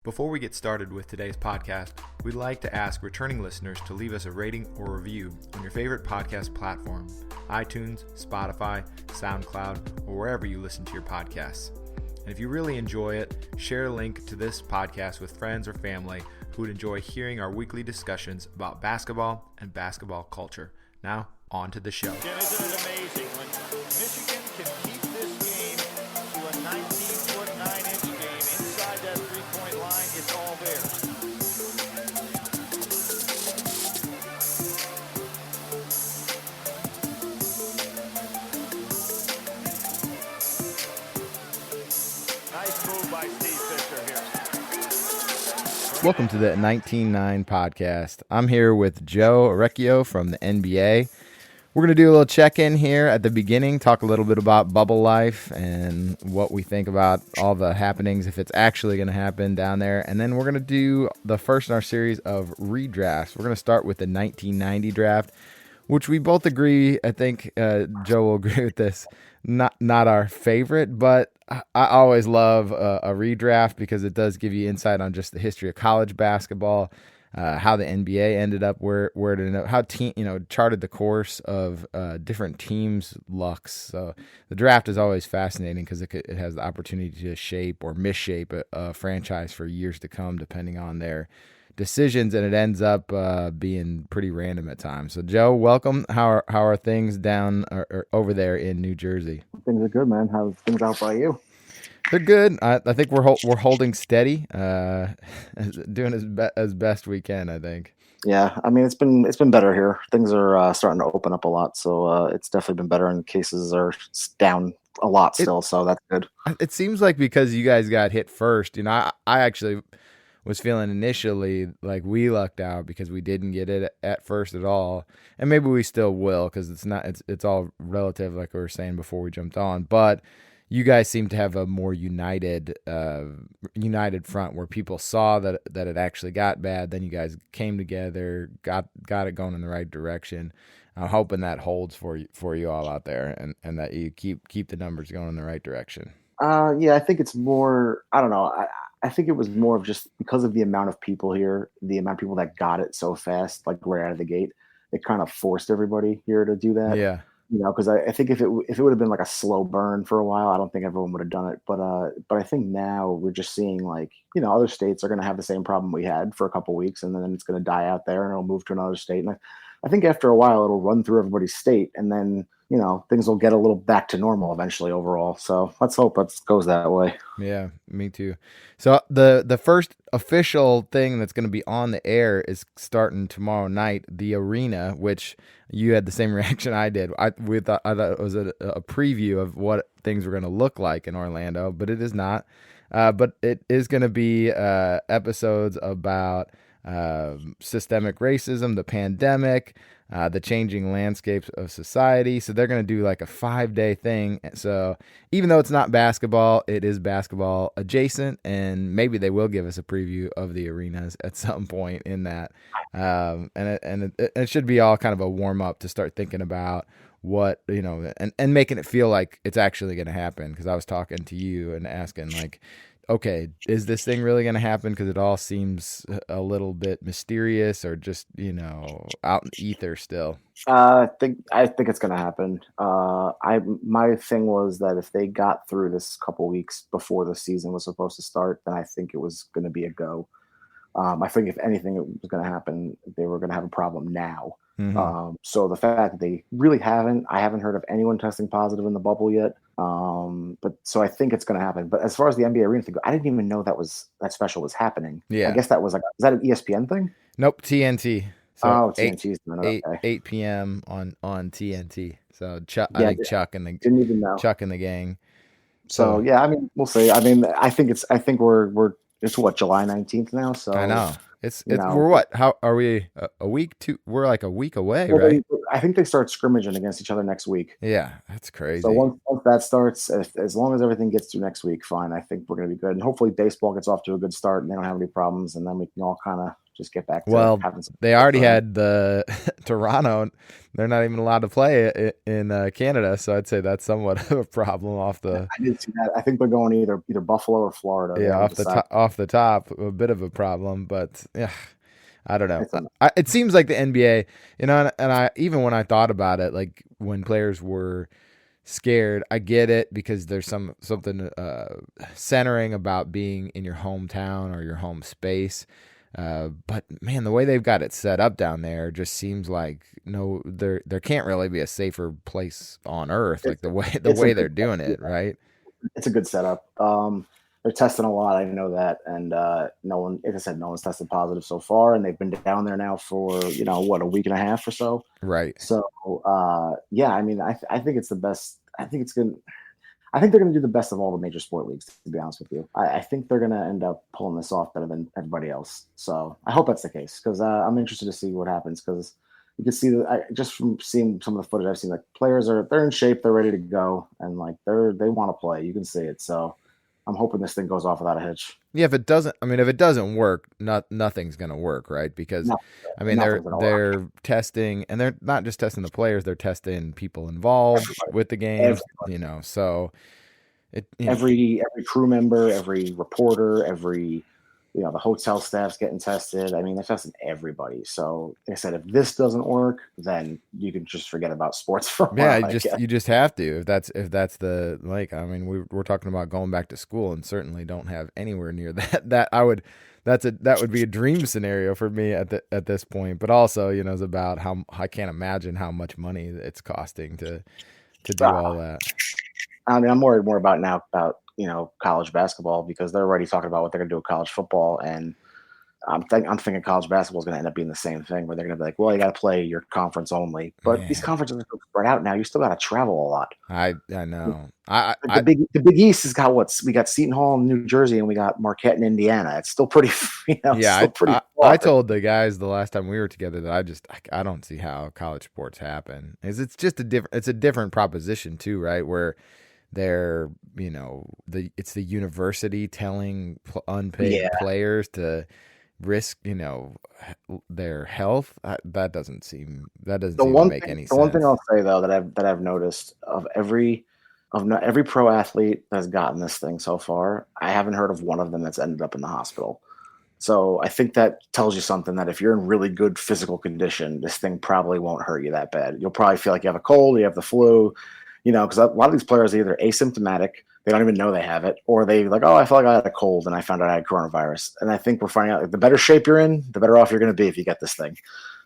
Before we get started with today's podcast, we'd like to ask returning listeners to leave us a rating or review on your favorite podcast platform, iTunes, Spotify, SoundCloud, or wherever you listen to your podcasts. And if you really enjoy it, share a link to this podcast with friends or family who would enjoy hearing our weekly discussions about basketball and basketball culture. Now, on to the show. Jim, isn't it amazing when Michigan can keep this game to a 19-foot, 9-inch game inside that three-point line? It's all there. Nice move by Steve Fisher here. Welcome to the 19-9 podcast. I'm here with Joe Orecchio from the NBA. We're going to do a little check-in here at the beginning, talk a little bit about bubble life and what we think about all the happenings, if it's actually going to happen down there. And then we're going to do the first in our series of redrafts. We're going to start with the 1990 draft, which we both agree, I think Joe will agree with this, not our favorite, but I always love a redraft because it does give you insight on just the history of college basketball, how the NBA ended up where to know how charted the course of different teams' lucks. So the draft is always fascinating because it has the opportunity to shape or misshape a franchise for years to come, depending on their decisions, and it ends up being pretty random at times. So Joe, welcome. How are things down or over there in New Jersey? Things are good, man. How's things out by you? They're good. I think we're holding steady, doing as best we can, I think. Yeah, I mean it's been better here. Things are starting to open up a lot, so it's definitely been better. And cases are down a lot still, so that's good. It seems like because you guys got hit first, I actually was feeling initially like we lucked out because we didn't get it at first at all, and maybe we still will because it's all relative, like we were saying before we jumped on, but. You guys seem to have a more united front where people saw that it actually got bad. Then you guys came together, got it going in the right direction. I'm hoping that holds for you all out there, and that you keep the numbers going in the right direction. Yeah, I think it's more. I don't know. I think it was more of just because of the amount of people here, the amount of people that got it so fast, like right out of the gate. It kind of forced everybody here to do that. Yeah. Because I think if it would have been like a slow burn for a while, I don't think everyone would have done it. But I think now we're just seeing like, other states are going to have the same problem we had for a couple of weeks, and then it's going to die out there and it'll move to another state. And I think after a while it'll run through everybody's state, and then things will get a little back to normal eventually overall. So let's hope it goes that way. Yeah, me too. So the first official thing that's going to be on the air is starting tomorrow night, the arena, which you had the same reaction I did. I thought it was a preview of what things were going to look like in Orlando, but it is not. But it is going to be episodes about systemic racism, the pandemic, the changing landscapes of society. So they're going to do like a 5-day thing. So even though it's not basketball, it is basketball adjacent, and maybe they will give us a preview of the arenas at some point in that. And it should be all kind of a warm up to start thinking about what, and making it feel like it's actually going to happen. Because I was talking to you and asking like, okay, is this thing really going to happen? Because it all seems a little bit mysterious or just, out in the ether still. I think it's going to happen. My thing was that if they got through this couple weeks before the season was supposed to start, then I think it was going to be a go. I think if anything was going to happen, they were going to have a problem now. Mm-hmm. So the fact that they really I haven't heard of anyone testing positive in the bubble yet. But so I think it's going to happen. But as far as the NBA arena thing, I didn't even know that special was happening. Yeah. I guess that was is that an ESPN thing? Nope. TNT. So TNT's doing it. 8 p.m. on TNT. So I think Chuck and didn't even know. Chuck and the gang. So yeah, I mean, we'll see. I mean, I think we're it's what, July 19th now. So I know. We're what? How are we? A week? We're like a week away, right? I think they start scrimmaging against each other next week. Yeah, that's crazy. So once that starts, as long as everything gets through next week, fine. I think we're going to be good. And hopefully baseball gets off to a good start and they don't have any problems. And then we can all kind of just get back to having some they already had the Toronto. They're not even allowed to play in Canada. So I'd say that's somewhat of a problem off the. I did see that. I think they're going either Buffalo or Florida. Yeah, off the top, a bit of a problem. But yeah. I don't know. It seems like the NBA, and I even when I thought about it, like when players were scared, I get it because there's something centering about being in your hometown or your home space. But man, the way they've got it set up down there just seems like there can't really be a safer place on earth. Like the way they're doing it, right? It's a good setup. They're testing a lot. I know that, and no one, like I said, no one's tested positive so far, and they've been down there now for a week and a half or so. Right. So yeah, I mean, I think it's the best. I think it's good. I think they're going to do the best of all the major sport leagues. To be honest with you, I think they're going to end up pulling this off better than everybody else. So I hope that's the case because I'm interested to see what happens because you can see that just from seeing some of the footage I've seen, like players they're in shape, they're ready to go, and like they want to play. You can see it. So. I'm hoping this thing goes off without a hitch. Yeah, if it doesn't work, nothing's going to work, right? Because they're testing, and they're not just testing the players; they're testing people involved with the game. So every crew member, every reporter, every the hotel staff's getting tested. I mean, they're testing everybody. So, like I said, if this doesn't work, then you can just forget about sports for a while. You just have to. If that's the I mean, we're talking about going back to school, and certainly don't have anywhere near that. That would be a dream scenario for me at this point. But also, it's about how I can't imagine how much money it's costing to do all that. I mean, I'm worried more about college basketball because they're already talking about what they're going to do with college football. And I'm thinking college basketball is going to end up being the same thing where they're going to be like, well, you got to play your conference only. But these conferences are spread out now. You still got to travel a lot. I know. The Big East has got we got Seton Hall in New Jersey and we got Marquette in Indiana. It's still pretty, I told the guys the last time we were together that I don't see how college sports happen. It's just it's a different proposition too, right? Where they're, it's the university telling unpaid players to risk, their health. That doesn't seem to make any sense. The one thing I'll say though that I've noticed of every pro athlete that's gotten this thing so far, I haven't heard of one of them that's ended up in the hospital. So I think that tells you something that if you're in really good physical condition, this thing probably won't hurt you that bad. You'll probably feel like you have a cold, you have the flu. Because a lot of these players are either asymptomatic, they don't even know they have it, or they like, oh, I felt like I had a cold and I found out I had coronavirus. And I think we're finding out like, the better shape you're in, the better off you're going to be if you get this thing.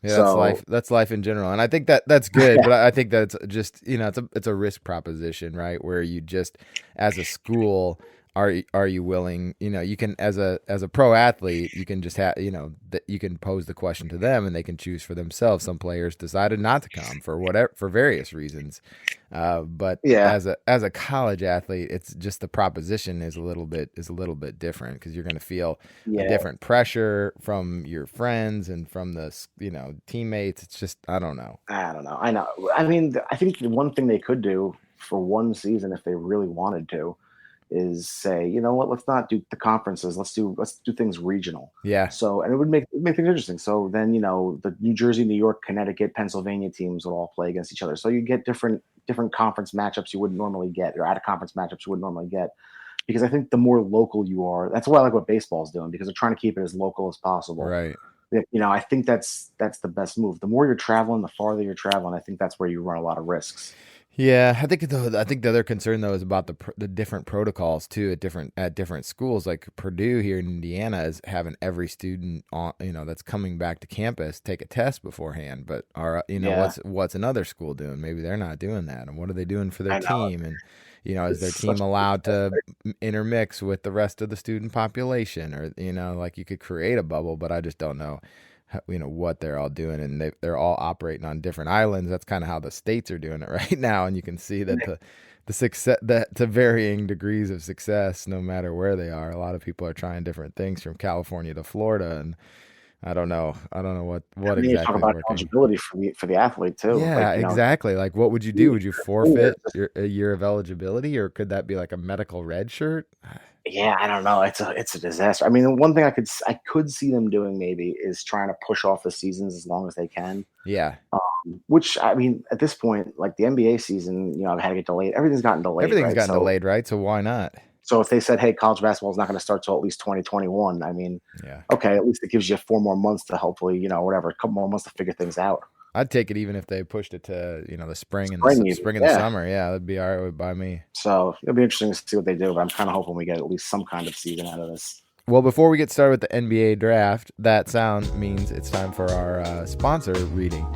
Yeah, so, that's life in general. And I think that's good, but I think that's just, it's a risk proposition, right? Where you just, as a school, are you willing, you can, as a pro athlete, you can just have, that you can pose the question to them and they can choose for themselves. Some players decided not to come for various reasons. But as a college athlete, it's just the proposition is a little bit different because you're going to feel a different pressure from your friends and from the, teammates. It's just, I don't know. I know. I mean, I think the one thing they could do for one season, if they really wanted to, is say, you know what, let's not do the conferences. Let's do things regional. Yeah. So, and it would make things interesting. So then, the New Jersey, New York, Connecticut, Pennsylvania teams would all play against each other. So you get different conference matchups you wouldn't normally get, or out of conference matchups you wouldn't normally get. Because I think the more local you are, that's why I like what baseball's doing, because they're trying to keep it as local as possible. Right. I think that's the best move. The more you're traveling, the farther you're traveling, I think that's where you run a lot of risks. Yeah, I think the other concern though is about the different protocols too at different schools. Like Purdue here in Indiana is having every student on that's coming back to campus take a test beforehand. But what's another school doing? Maybe they're not doing that. And what are they doing for their team? And is their team allowed to intermix with the rest of the student population? Or like you could create a bubble, but I just don't know. What they're all doing, and they're all operating on different islands. That's kind of how the states are doing it right now, and you can see that the success, that to varying degrees of success, no matter where they are. A lot of people are trying different things from California to Florida, and I don't know. I don't know what I mean, you talk exactly is about working. eligibility for the athlete too. Yeah, Like, exactly. Like, what would you do? Would you yeah, forfeit a year of eligibility, or could that be like a medical red shirt? yeah, I don't know. It's a disaster. I mean, the one thing I could see them doing maybe is trying to push off the seasons as long as they can. Yeah, Which I mean, at this point, like the NBA season, I've had to get delayed. Everything's gotten delayed, everything's right? gotten delayed, right? So why not? So if they said, "Hey, college basketball is not going to start till at least 2021," I mean, Yeah, okay, at least it gives you 4 more months to hopefully, whatever, a couple more months to figure things out. I'd take it even if they pushed it to the spring and Spring, even, spring and the yeah. summer. Yeah, that'd be all right by me. So it'll be interesting to see what they do. But I'm kind of hoping we get at least some kind of season out of this. Well, before we get started with the NBA draft, that sound means it's time for our sponsor reading.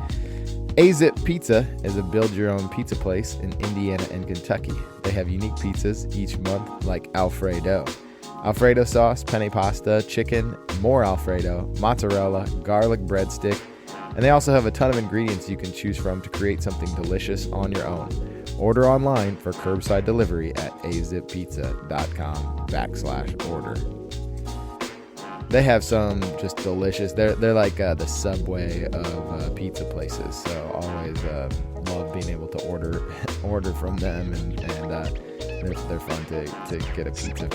A-Zip Pizza is a build-your-own pizza place in Indiana and Kentucky. They have unique pizzas each month like Alfredo. Alfredo sauce, penne pasta, chicken, more Alfredo, mozzarella, garlic breadstick, and they also have a ton of ingredients you can choose from to create something delicious on your own. Order online for curbside delivery at azippizza.com/order. They have some just delicious. They're like the Subway of pizza places. So always love being able to order from them, and they're fun to get a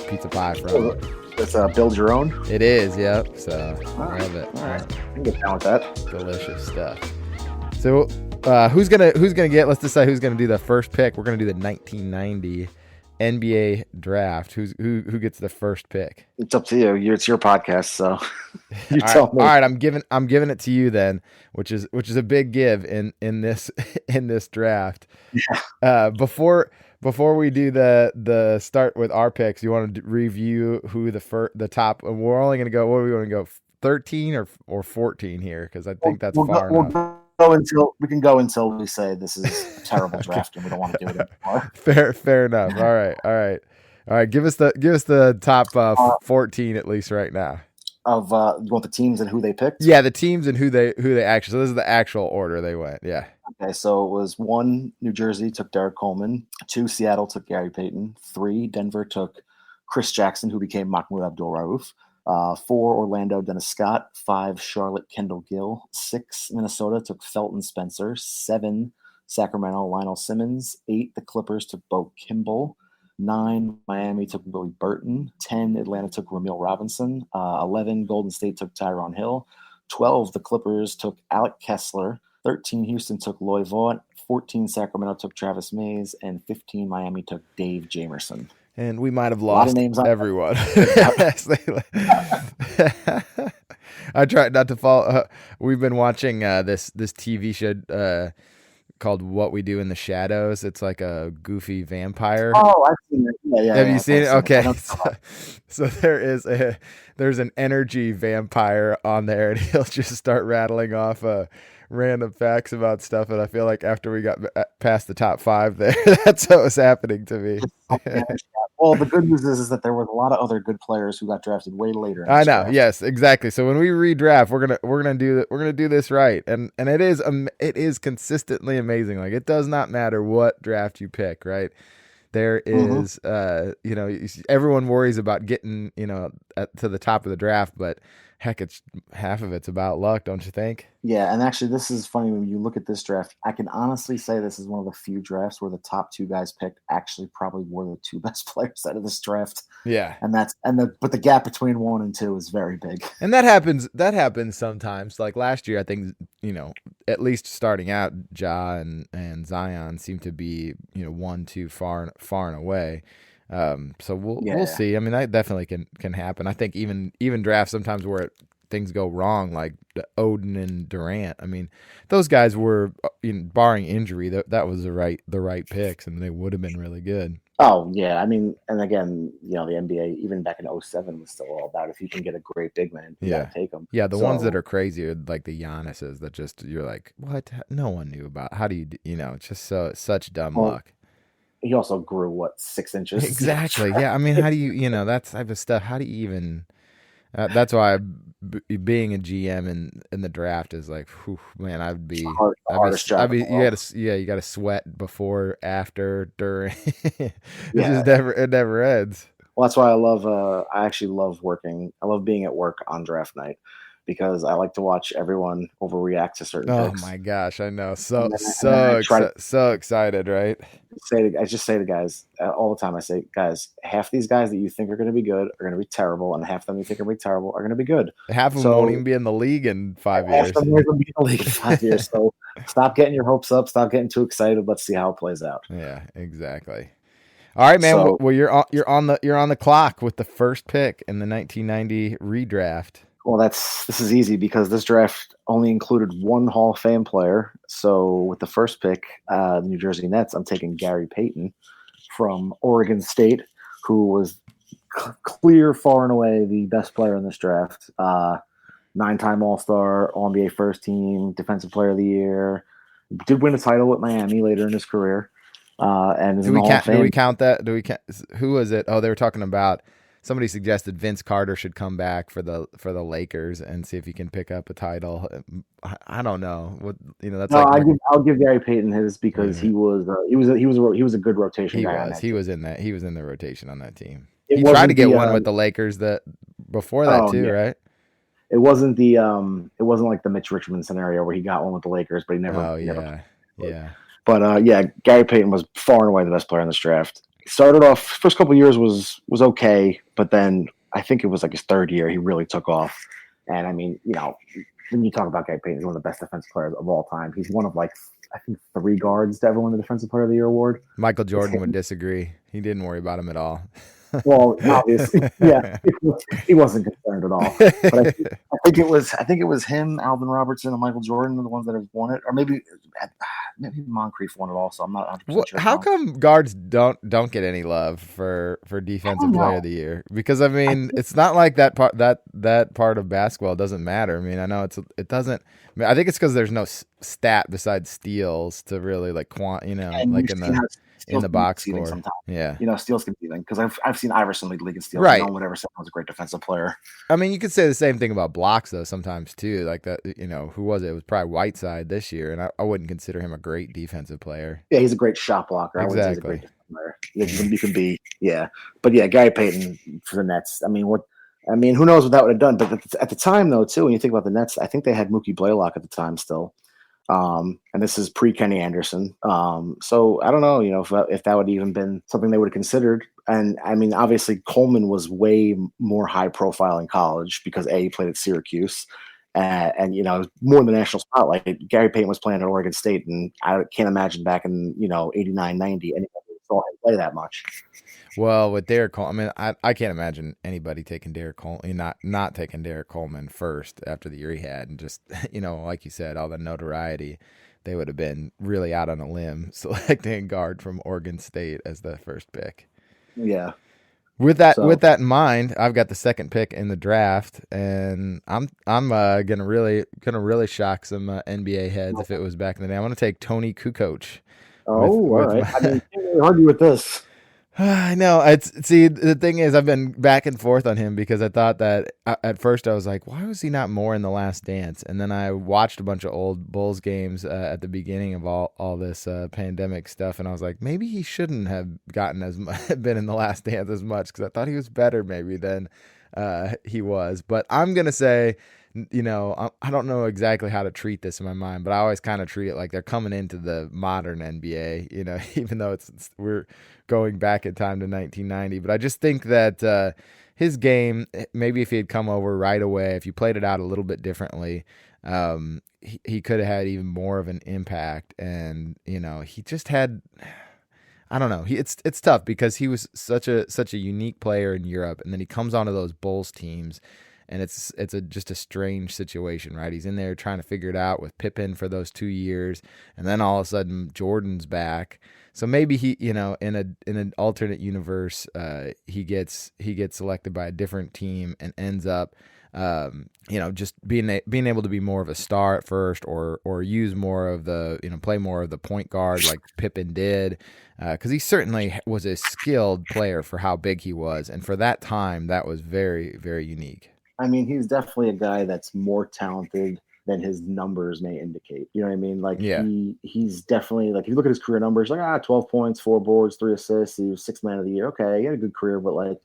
pizza pie from. It's build your own. It is, yep. So I love it. All right, I can get down with that. Delicious stuff. So who's gonna get? Let's decide who's gonna do the first pick. We're gonna do the 1990 NBA draft. Who gets the first pick? It's up to you. It's your podcast, so you tell me. All right, I'm giving it to you then, which is a big give in this in this draft. Yeah. Before we do the start with our picks, you want to review who the top. We're only going to go. What are we going to go? 13 or 14 here, because I think that's far enough. We can go until we say this is a terrible draft and we don't want to do it anymore. Fair enough. All right. Give us the top 14 at least right now. Of you want the teams and who they picked? Yeah, the teams and who they actually. So this is the actual order they went. Yeah. Okay, so it was 1, New Jersey took Derek Coleman. 2, Seattle took Gary Payton. 3, Denver took Chris Jackson, who became Mahmoud Abdul-Rauf. 4, Orlando, Dennis Scott. 5, Charlotte, Kendall Gill. 6, Minnesota took Felton Spencer. 7, Sacramento, Lionel Simmons. 8, the Clippers took Bo Kimball. 9, Miami took Willie Burton. 10, Atlanta took Ramil Robinson. 11, Golden State took Tyronn Hill. 12, the Clippers took Alec Kessler. 13, Houston took Loy Vaught. 14, Sacramento took Travis Mays. And 15, Miami took Dave Jamerson. And we might have lost everyone. I tried not to fall. We've been watching this TV show called What We Do in the Shadows. It's like a goofy vampire. Oh, I've seen it. Yeah. Have you seen it? Okay. So there's an energy vampire on there, and he'll just start rattling off random facts about stuff. And I feel like after we got past the top 5 there, that's what was happening to me. Well, the good news is that there was a lot of other good players who got drafted way later. I know. Draft. Yes, exactly. So when we redraft, we're gonna do this right, and it is consistently amazing. Like, it does not matter what draft you pick, right? There is, everyone worries about getting, to the top of the draft, but heck, it's half of it's about luck, don't you think? Yeah, and actually, this is funny when you look at this draft. I can honestly say this is one of the few drafts where the top 2 guys picked actually probably were the 2 best players out of this draft. Yeah, but the gap between 1 and 2 is very big. And that happens sometimes. Like last year, I think at least starting out, Ja and Zion seem to be 1, 2 far and away. So we'll see. I mean, that definitely can happen. I think even drafts sometimes where things go wrong, like Odin and Durant. I mean, those guys were, barring injury, that was the right picks, and they would have been really good. Oh yeah, I mean, and again, the NBA even back in 2007 was still all about if you can get a great big man, you gotta take them. Yeah, the ones that are crazy are like the Giannis's that just you're like, what? No one knew about. How do you? It's just such dumb luck. He also grew 6 inches. Exactly. Yeah. I mean, how do you, that type of stuff? How do you even? That's why being a GM in the draft is like, whew, man, hardest job. You got to sweat before, after, during. It never ends. Well, that's why I actually love working. I love being at work on draft night because I like to watch everyone overreact to certain Oh picks. my gosh, I know. And then I try to So excited, right? I just say to guys all the time. I say, guys, half these guys that you think are going to be good are going to be terrible, and half them you think are going to be terrible are going to be good. Half of them won't even be in the league in 5 half years. them are going to be in the league in 5 years. So stop getting your hopes up. Stop getting too excited. Let's see how it plays out. Yeah, exactly. All right, man. So, Well, you're on the clock with the first pick in the 1990 redraft. well, this is easy because this draft only included one Hall of Fame player. So with the first pick, the New Jersey Nets, I'm taking Gary Payton from Oregon State, who was clear, far and away the best player in this draft. 9-time All-Star, All-NBA first team, Defensive Player of the Year. Did win a title with Miami later in his career. And do we count that? Do we count? Who was it? Oh, they were talking about. Somebody suggested Vince Carter should come back for the Lakers and see if he can pick up a title. I don't know what That's I'll give Gary Payton his because he was a good rotation guy. He was in the rotation on that team. He tried to get one with the Lakers before that too, right? It wasn't like the Mitch Richmond scenario where he got one with the Lakers, but he never. Oh yeah. But Gary Payton was far and away the best player in this draft. Started off first couple of years was okay, but then I think it was like his third year he really took off. And I mean, when you talk about Gary Payton, he's one of the best defensive players of all time. He's one of I think 3 guards to ever win the Defensive Player of the Year award. Michael Jordan would disagree. He didn't worry about him at all. Well, obviously, yeah, he wasn't concerned at all. But I think it was him, Alvin Robertson, and Michael Jordan are the ones that have won it, or maybe Moncrief won it also. I'm not 100% sure. How come guards don't get any love for Defensive Player of the Year? Because I mean, it's not like that part of basketball doesn't matter. I mean, I know it doesn't. I mean, I think it's because there's no stat besides steals to really like in the box score. Sometimes. Yeah. Steals confusing because I've seen Iverson lead the league in steals. Right. No one would ever say he was a great defensive player. I mean, you could say the same thing about blocks though sometimes too. Like that, who was it? It was probably Whiteside this year, and I wouldn't consider him a great defensive player. Yeah, he's a great shot blocker. Exactly. I wouldn't say he's a great defensive player. You can be, yeah. But yeah, Gary Payton for the Nets. I mean, who knows what that would have done? But at the time, though, too, when you think about the Nets, I think they had Mookie Blaylock at the time still. And this is pre-Kenny Anderson. So I don't know, if that would even been something they would have considered. And I mean, obviously Coleman was way more high profile in college because he played at Syracuse and more in the national spotlight. Gary Payton was playing at Oregon State, and I can't imagine back in 89, 90, anybody saw him play that much. Well, with Derek Coleman, I mean, I can't imagine anybody taking Derek Coleman, not taking Derek Coleman first after the year he had, and just like you said, all the notoriety, they would have been really out on a limb selecting a guard from Oregon State as the first pick. Yeah. With that in mind, I've got the second pick in the draft, and I'm gonna really shock some NBA heads if it was back in the day. I want to take Tony Kukoc. All right. I mean, can't really argue with this. I know. The thing is, I've been back and forth on him because I thought that at first I was like, why was he not more in The Last Dance? And then I watched a bunch of old Bulls games at the beginning of all this pandemic stuff, and I was like, maybe he shouldn't have been in The Last Dance as much because I thought he was better maybe than he was. But I'm gonna say, I don't know exactly how to treat this in my mind, but I always kind of treat it like they're coming into the modern NBA, even though we're going back in time to 1990. But I just think that his game, maybe if he had come over right away, if you played it out a little bit differently, he could have had even more of an impact. And, he just had, I don't know. It's tough because he was such a unique player in Europe, and then he comes onto those Bulls teams. And it's just a strange situation, right? He's in there trying to figure it out with Pippen for those 2 years, and then all of a sudden Jordan's back. So maybe he, in an alternate universe, he gets selected by a different team and ends up, just being able to be more of a star at first, or use more of the, play more of the point guard like Pippen did, because he certainly was a skilled player for how big he was, and for that time, that was very, very unique. I mean, he's definitely a guy that's more talented than his numbers may indicate. You know what I mean? Like, yeah. He's definitely, like, if you look at his career numbers, like 12 points, 4 boards, 3 assists, he was 6th man of the year. Okay, he had a good career, but like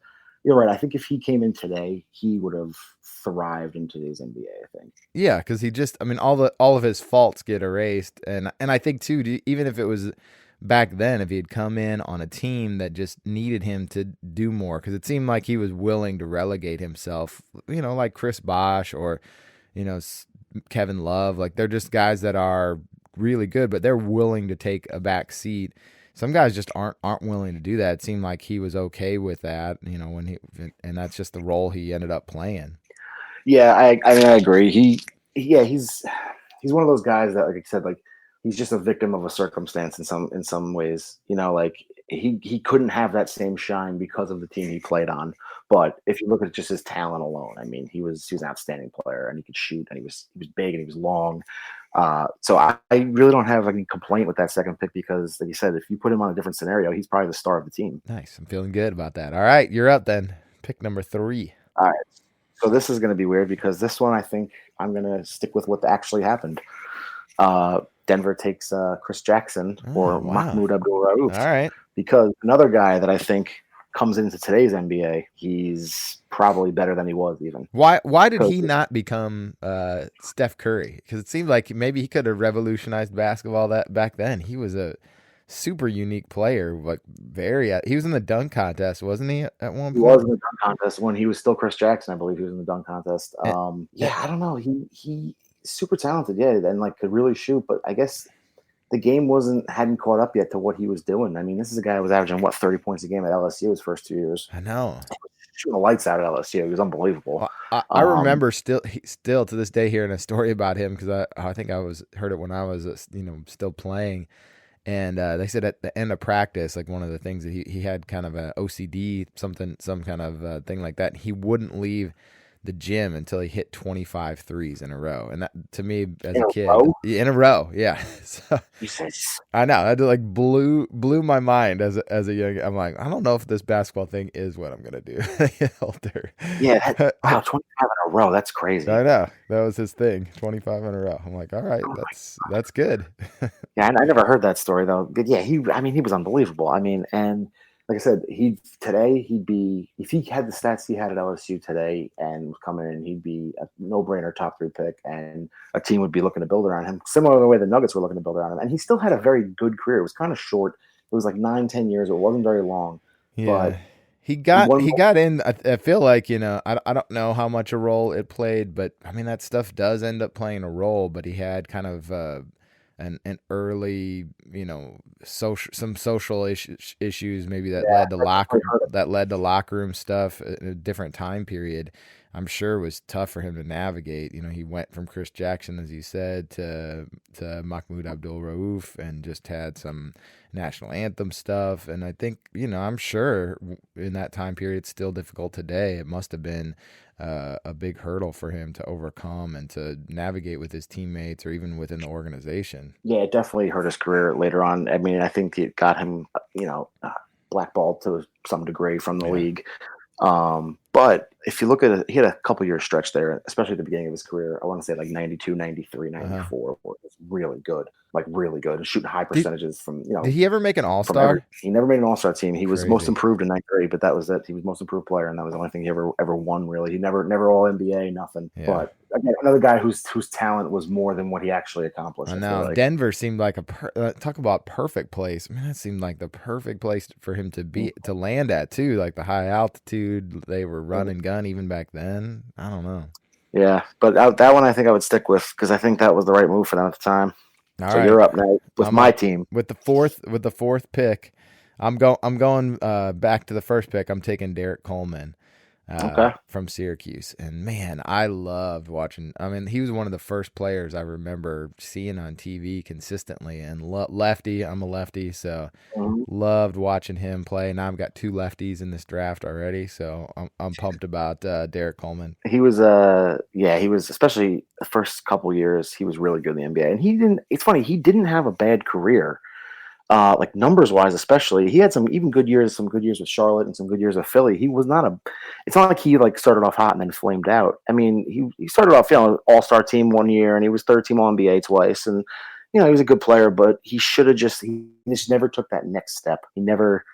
you're right. I think if he came in today, he would have thrived in today's NBA. I think. Yeah, because he just, I mean, all of his faults get erased, and I think too, even if it was back then, if he had come in on a team that just needed him to do more, because it seemed like he was willing to relegate himself, like Chris Bosh or Kevin Love, like they're just guys that are really good, but they're willing to take a back seat. Some guys just aren't willing to do that. It seemed like he was okay with that, and that's just the role he ended up playing. Yeah, I mean, I agree. He's one of those guys that, like I said, like he's just a victim of a circumstance in some ways. Like he couldn't have that same shine because of the team he played on. But if you look at just his talent alone, I mean, he was an outstanding player, and he could shoot, and he was big, and he was long. So I really don't have any complaint with that second pick because, like you said, if you put him on a different scenario, he's probably the star of the team. Nice. I'm feeling good about that. All right, you're up then. Pick number 3. All right. So this is going to be weird because this one I think I'm going to stick with what actually happened. Denver takes Chris Jackson Mahmoud Abdul-Rauf. All right. Because another guy that I think comes into today's NBA, he's probably better than he was even. Why did he not become Steph Curry? Because it seemed like maybe he could have revolutionized basketball that back then. He was a super unique player, like he was in the dunk contest, wasn't he? At one point, he was in the dunk contest when he was still Chris Jackson. I believe he was in the dunk contest. I don't know. He super talented, and like could really shoot, but I guess the game hadn't caught up yet to what he was doing. I mean, this is a guy who was averaging 30 points a game at LSU his first 2 years. I know. Shooting the lights out at LSU. He was unbelievable. Well, I remember still to this day hearing a story about him because I think heard it when I was still playing, and they said at the end of practice, like one of the things that he had kind of a OCD some kind of thing like that. He wouldn't leave the gym until he hit 25 threes in a row, and that to me as a kid, in a row, yeah. So, I know that like blew my mind as a young. I'm like, I don't know if this basketball thing is what I'm gonna do. Older. Yeah, wow, 25 in a row. That's crazy. I know that was his thing, 25 in a row. I'm like, all right, that's good. Yeah, I never heard that story though. But yeah, he was unbelievable. I mean, and like I said, he'd be if he had the stats he had at LSU today and was coming in, he'd be a no-brainer top 3 pick, and a team would be looking to build around him, similar to the way the Nuggets were looking to build around him. And he still had a very good career. It was kind of short. It was like 9-10 years. It wasn't very long. Yeah. But he got in. I feel like I don't know how much a role it played, but I mean that stuff does end up playing a role. But he had kind of an early, some social issues maybe that led to locker room stuff in a different time period. I'm sure was tough for him to navigate. He went from Chris Jackson, as you said, to Mahmoud Abdul-Rauf, and just had some national anthem stuff. And I think, I'm sure in that time period, it's still difficult today. It must have been a big hurdle for him to overcome and to navigate with his teammates or even within the organization. Yeah, it definitely hurt his career later on. I mean, I think it got him, blackballed to some degree from the league. But if you look at it, he had a couple year stretch there, especially at the beginning of his career. I want to say like 92, 93, 94, where it was really good, and shooting high percentages from, Did he ever make an All-Star? He never made an All-Star team. He was most improved in 9th grade, but that was it. He was most improved player, and that was the only thing he ever won, really. He never All NBA, nothing. Yeah. But again, another guy whose talent was more than what he actually accomplished. I know. Like. Denver seemed like talk about perfect place. Man, that seemed like the perfect place for him to land at too. Like the high altitude, they were run and gun even back then. I don't know. Yeah, but that one I think I would stick with because I think that was the right move for them at the time. All right. You're up now with my team with the fourth pick. I'm going back to the first pick. I'm taking Derek Coleman. From Syracuse. And man, I loved watching. I mean, he was one of the first players I remember seeing on TV consistently. And lefty, I'm a lefty, so loved watching him play. Now I've got 2 lefties in this draft already, so I'm pumped about Derek Coleman. He was he was, especially the first couple years, he was really good in the NBA. And it's funny, he didn't have a bad career. Like numbers wise, especially, he had some good years with Charlotte and some good years with Philly. He was not it's not like he started off hot and then flamed out. I mean, he started off, all-star team 1 year, and he was 3rd team All-NBA twice. And, he was a good player, but he just never took that next step. He never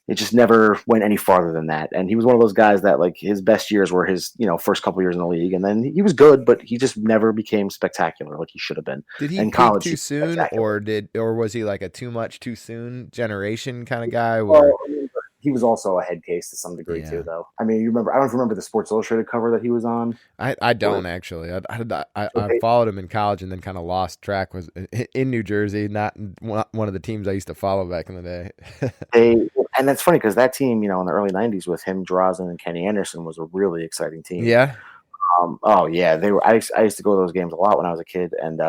it just never went any farther than that. And he was one of those guys that like his best years were his, first couple years in the league, and then he was good, but he just never became spectacular like he should have been. Did he in peak college, too soon, or was he like a too much too soon generation kind of guy? Well, he was also a head case to some degree Yeah. too, though. I mean, I don't know if you remember the Sports Illustrated cover that he was on. I don't actually. I followed him in college and then kind of lost track. Was in New Jersey, not one of the teams I used to follow back in the day. And that's funny because that team, in the early '90s with him, Drazen, and Kenny Anderson was a really exciting team. Yeah. Oh yeah, they were. I used to go to those games a lot when I was a kid, and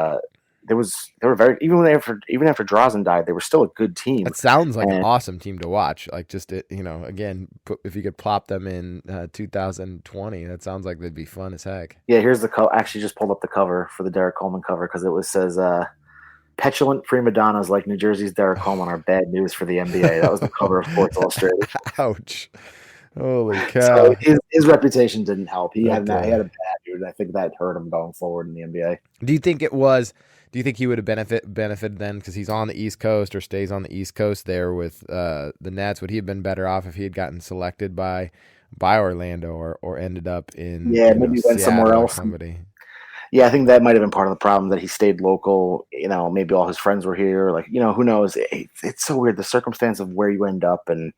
they were very even after Drazen died, they were still a good team. That sounds like an awesome team to watch. Like just again, if you could plop them in 2020, that sounds like they'd be fun as heck. Yeah, here's the actually just pulled up the cover for the Derek Coleman cover because it says petulant prima donnas like New Jersey's Derek Coleman are bad news for the NBA. That was the cover of Sports Illustrated. Ouch. Holy cow. So his reputation didn't help. He had a bad dude. I think that hurt him going forward in the NBA. Do you think he would have benefited then because he's on the East Coast or stays on the East Coast there with the Nets? Would he have been better off if he had gotten selected by Orlando or ended up in maybe went somewhere else? Somebody. Yeah, I think that might have been part of the problem that he stayed local. Maybe all his friends were here. Like, who knows? It's so weird, the circumstance of where you end up and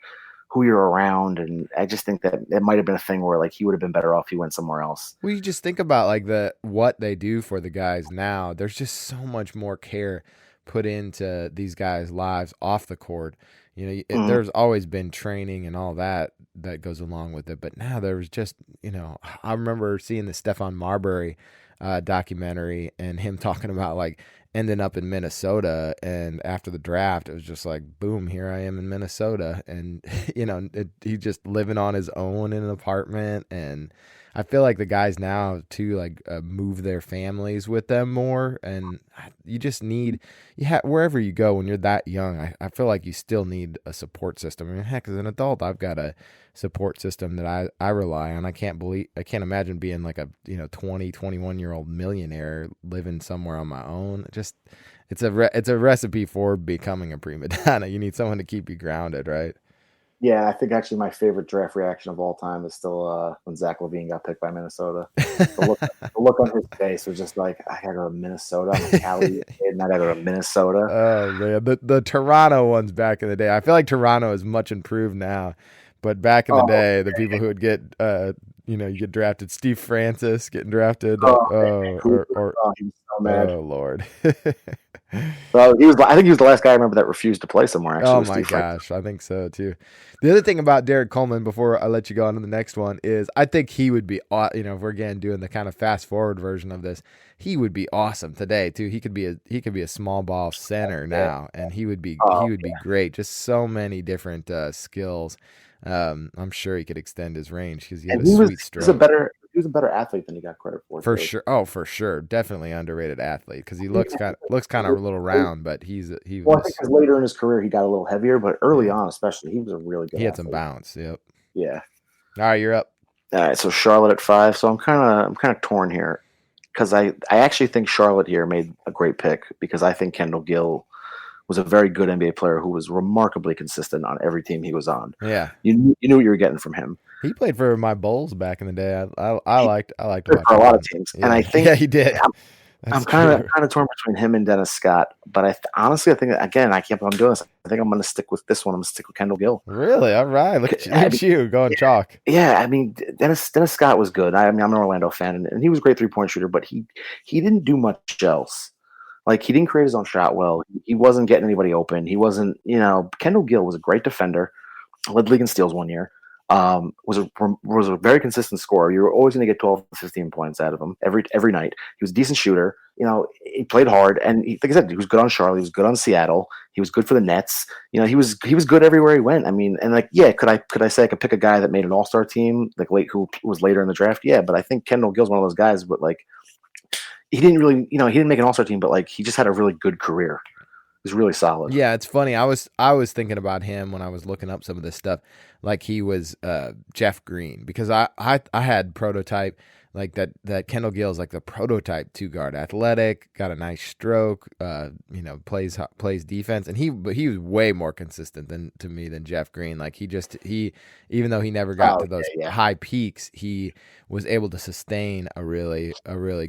who you're around. And I just think that it might have been a thing where like he would have been better off if he went somewhere else. Well, you just think about like what they do for the guys now. There's just so much more care put into these guys' lives off the court. There's always been training and all that goes along with it. But now there was just, I remember seeing the Stephon Marbury documentary and him talking about like ending up in Minnesota, and after the draft it was just like boom, here I am in Minnesota, and he just living on his own in an apartment. And I feel like the guys now too like move their families with them more, and you just need wherever you go when you're that young, I feel like you still need a support system. I mean, heck, as an adult I've got a support system that I rely on. I can't imagine being like a 21-year-old millionaire living somewhere on my own. It's a recipe for becoming a prima donna. You need someone to keep you grounded, right? Yeah, I think actually my favorite draft reaction of all time is still when Zach LaVine got picked by Minnesota. The look on his face was just like, I gotta go to Minnesota. I'm a Cali kid, and I gotta go to Minnesota. Oh man, the Toronto ones back in the day. I feel like Toronto is much improved now, but back in the day, the people who would get you get drafted, Steve Francis getting drafted. He was so mad. Oh Lord. Well, I think he was the last guy I remember that refused to play somewhere. Actually, oh my gosh, I think so too. The other thing about Derek Coleman, before I let you go on to the next one, is I think he would be, if we're again doing the kind of fast forward version of this, he would be awesome today too. He could be a small ball center now, and he would be great. Just so many different skills. I'm sure he could extend his range because he had a sweet stroke. He was a better athlete than he got credit for. For sure. Oh, for sure. Definitely underrated athlete because he looks kind of a little round, but I think because later in his career he got a little heavier, but early on especially he was a really good. He had athlete. some bounce. Yep. Yeah. All right, you're up. All right, so Charlotte at 5. So I'm kind of torn here because I actually think Charlotte here made a great pick because I think Kendall Gill was a very good NBA player who was remarkably consistent on every team he was on. Yeah, you knew what you were getting from him. He played for my Bulls back in the day. I liked him for a lot of teams, yeah. And I think he did. I'm kind of torn between him and Dennis Scott, but honestly I think again I can't believe I'm doing this. I think I'm going to stick with this one. I'm going to stick with Kendall Gill. Really? All right. Look at you going chalk. Yeah, I mean Dennis Scott was good. I'm an Orlando fan, and he was a great 3-point shooter, but he didn't do much else. Like, he didn't create his own shot well. He wasn't getting anybody open. He wasn't, Kendall Gill was a great defender, led the league in steals one year, was a very consistent scorer. You were always going to get 12 to 15 points out of him every night. He was a decent shooter. He played hard, and like I said, he was good on Charlotte. He was good on Seattle. He was good for the Nets. He was good everywhere he went. I mean, and like, yeah, could I say I could pick a guy that made an All-Star team who was later in the draft? Yeah, but I think Kendall Gill's one of those guys, but like, he didn't really, he didn't make an All-Star team, but like he just had a really good career. He was really solid. Yeah, it's funny. I was thinking about him when I was looking up some of this stuff, like he was Jeff Green, because I had prototype like that Kendall Gill is like the prototype 2-guard, athletic, got a nice stroke, plays defense, and he was way more consistent than Jeff Green. Like he even though he never got to those high peaks, he was able to sustain a really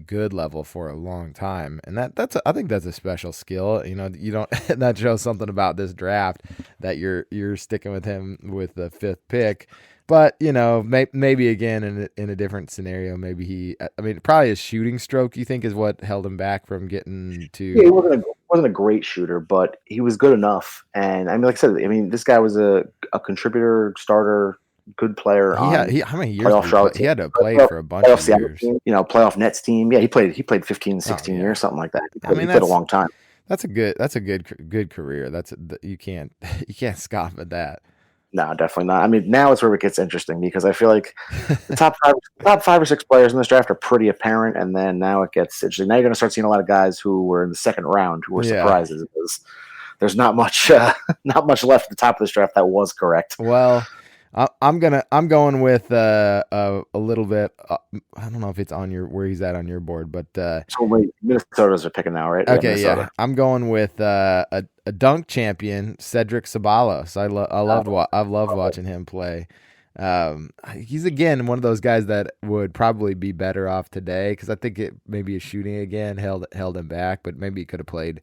good level for a long time, and I think that's a special skill. You don't that shows something about this draft that you're sticking with him with the 5th pick. But, maybe again in a different scenario, maybe probably his shooting stroke, you think, is what held him back from getting to. Yeah, he wasn't a great shooter, but he was good enough. And like I said, this guy was a contributor, starter, good player. How many years he had to play for a bunch of years? Team, playoff Nets team. Yeah, he played 15, 16 years, something like that. He played a long time. That's a good career. You can't scoff at that. No, definitely not. Now it's where it gets interesting because I feel like the top 5 or 6 players in this draft are pretty apparent, and then now it gets interesting. Now you're going to start seeing a lot of guys who were in the 2nd round who were surprises because there's not much left at the top of this draft that was correct. Well, I'm going with a little bit. I don't know if it's on where he's at on your board, but so wait, Minnesota's are picking now, right? Okay, yeah. I'm going with a dunk champion, Cedric Ceballos. I've loved watching him play. He's again one of those guys that would probably be better off today because I think maybe his shooting again held him back, but maybe he could have played.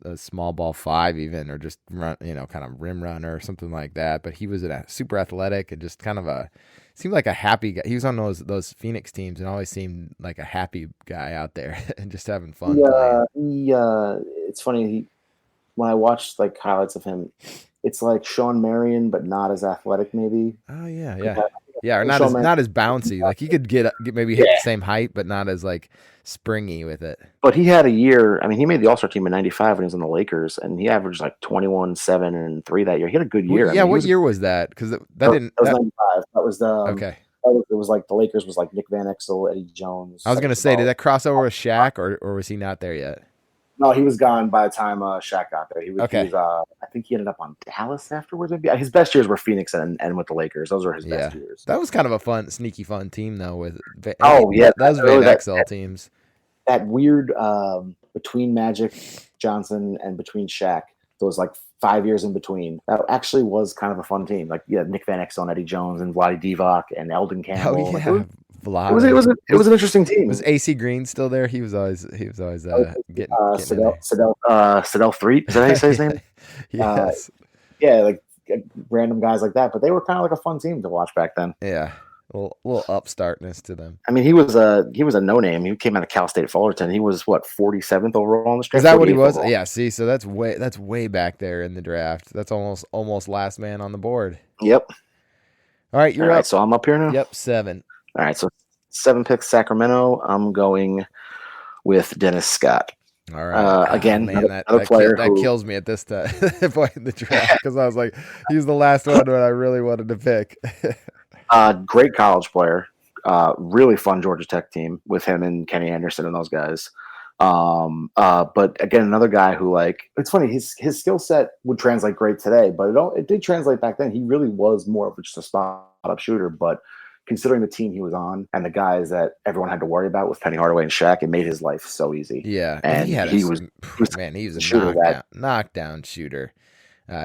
A small ball 5 even, or just run, kind of rim runner or something like that. But he was super athletic and just kind of seemed like a happy guy. He was on those Phoenix teams and always seemed like a happy guy out there and just having fun. It's funny. When I watched like highlights of him, it's like Sean Marion, but not as athletic maybe. Oh yeah. Yeah, or not as bouncy. Like he could get maybe hit the same height, but not as like springy with it. But he had a year. He made the All-Star team in '95 when he was on the Lakers, and he averaged like 21, 7, and 3 that year. He had a good year. What year was that? Because that was '95. That was the okay. It was like the Lakers was like Nick Van Exel, Eddie Jones. I was gonna say, did that cross over with Shaq, or was he not there yet? No, he was gone by the time Shaq got there. He was, I think he ended up on Dallas afterwards. Maybe his best years were Phoenix and with the Lakers. Those were his best years. That was kind of a sneaky fun team though. Those Van Exel teams. That weird between Magic Johnson and between Shaq, those like 5 years in between. That actually was kind of a fun team. Like Nick Van Exel and Eddie Jones and Vlade Divac and Eldon Campbell. Oh yeah. It was an interesting team. Was AC Green still there? He was always getting Sedell Threet. Is that how you say his name? Yes. Like random guys like that. But they were kind of like a fun team to watch back then. Yeah. A little upstartness to them. He was a no name. He came out of Cal State Fullerton. He was 47th overall in the draft. Is that what he was? Overall. Yeah. See, so that's way back there in the draft. That's almost last man on the board. Yep. All right, you're up. So I'm up here now. Yep, 7. All right, so 7 picks Sacramento. I'm going with Dennis Scott. All right. Again, man, another player that kills me at this point in the draft because I was like, he's the last one that I really wanted to pick. Great college player. Really fun Georgia Tech team with him and Kenny Anderson and those guys. But again, another guy who it's funny, his skill set would translate great today, but it did translate back then. He really was more of just a spot up shooter, but considering the team he was on and the guys that everyone had to worry about with Penny Hardaway and Shaq, it made his life so easy. Yeah. And he was a knockdown shooter.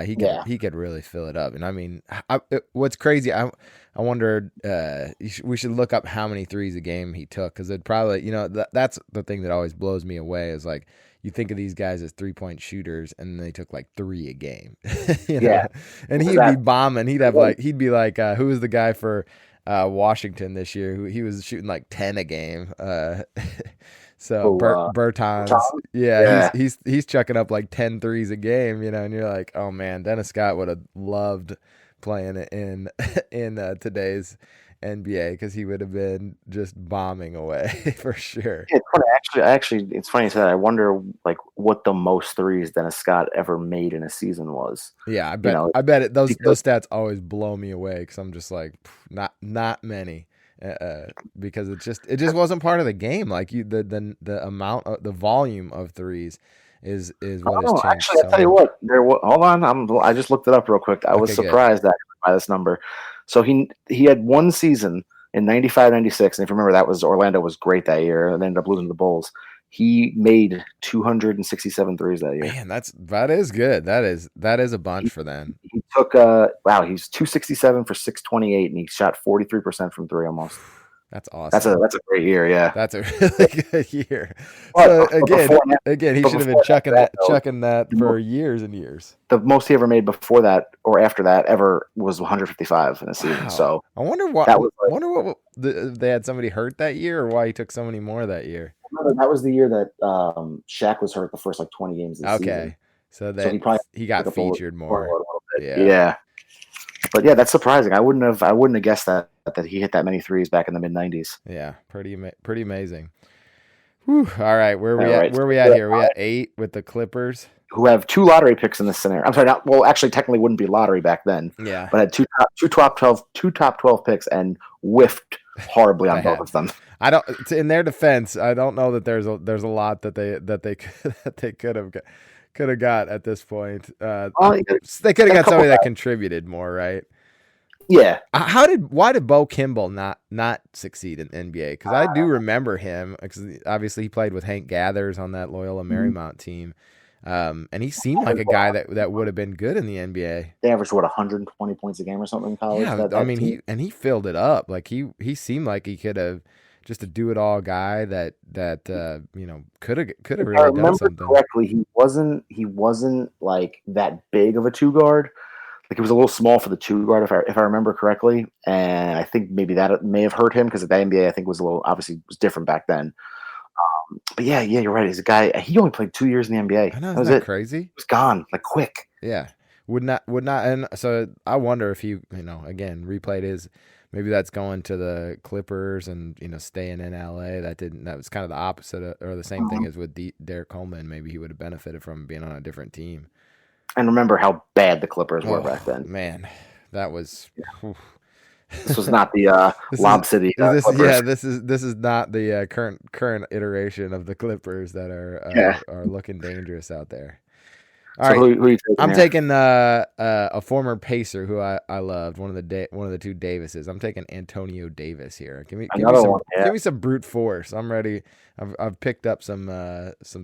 He could really fill it up. And what's crazy, I wondered, we should look up how many threes a game he took, because it probably, that's the thing that always blows me away is like, you think of these guys as 3-point shooters, and they took like 3 a game. Yeah. And he'd be bombing. He'd be like, who was the guy for Washington this year? Who he was shooting like 10 a game. So Bertans, he's chucking up like 10 threes a game, and you're like, oh man, Dennis Scott would have loved playing in today's NBA because he would have been just bombing away for sure. Yeah, it's funny. Actually, it's funny you say that. I wonder what the most threes Dennis Scott ever made in a season was. Yeah, I bet it. Those stats always blow me away because I'm just like, not many. Because it just wasn't part of the game. Like the amount of the volume of threes is what has changed. Actually, I'll tell you what. Hold on, I just looked it up real quick. I was surprised by this number. So he had one season in 95, 96, and if you remember, Orlando was great that year and ended up losing to the Bulls. He made 267 threes that year. Man, that is good. That is a bunch for them. He took he's 267 for 628, and he shot 43% from three almost. That's awesome. That's a great year, yeah. That's a really good year. So again, he should have been chucking that for years and years. The most he ever made before that or after that ever was 155 in a season. Wow. So I wonder what they had somebody hurt that year, or why he took so many more that year. That was the year that Shaq was hurt the first 20 games of the season. Okay, so he got featured more. Yeah. But yeah, that's surprising. I wouldn't have guessed that he hit that many threes back in the mid 90s. Yeah, pretty amazing. Whew. All right, where are we at here? We at 8 with the Clippers, who have 2 lottery picks in this scenario. I'm sorry, actually technically wouldn't be lottery back then. Yeah, but had two top 12 picks and whiffed horribly on both of them. I don't. In their defense, I don't know that there's a lot that they could have got at this point. They could have got somebody that contributed more, right? Yeah. Why did Bo Kimball not succeed in the NBA? Because I do remember him, because obviously he played with Hank Gathers on that Loyola Marymount team, and he seemed like a guy that would have been good in the NBA. They averaged 120 points a game or something in college. Yeah, he filled it up. Like he seemed like he could have. Just a do-it-all guy that could have really done something. Correctly, he wasn't like that big of a 2 guard. Like, he was a little small for the 2 guard, if I remember correctly. And I think maybe that may have hurt him, because the NBA I think was was different back then. But yeah, you're right. He's a guy. He only played 2 years in the NBA. I know, that was it crazy? He was gone like quick. Yeah, would not. And so I wonder if he again replayed his. Maybe that's going to the Clippers and staying in LA. That was kind of the opposite or the same thing as with Derek Coleman. Maybe he would have benefited from being on a different team. And remember how bad the Clippers were back then. Man, that was. Yeah. This was not the Lob City. This is not the current iteration of the Clippers that are looking dangerous out there. All right, who are you taking? I'm taking a former Pacer who I loved, one of the 2 Davises. I'm taking Antonio Davis here. Give me some brute force. I'm ready. I've picked up some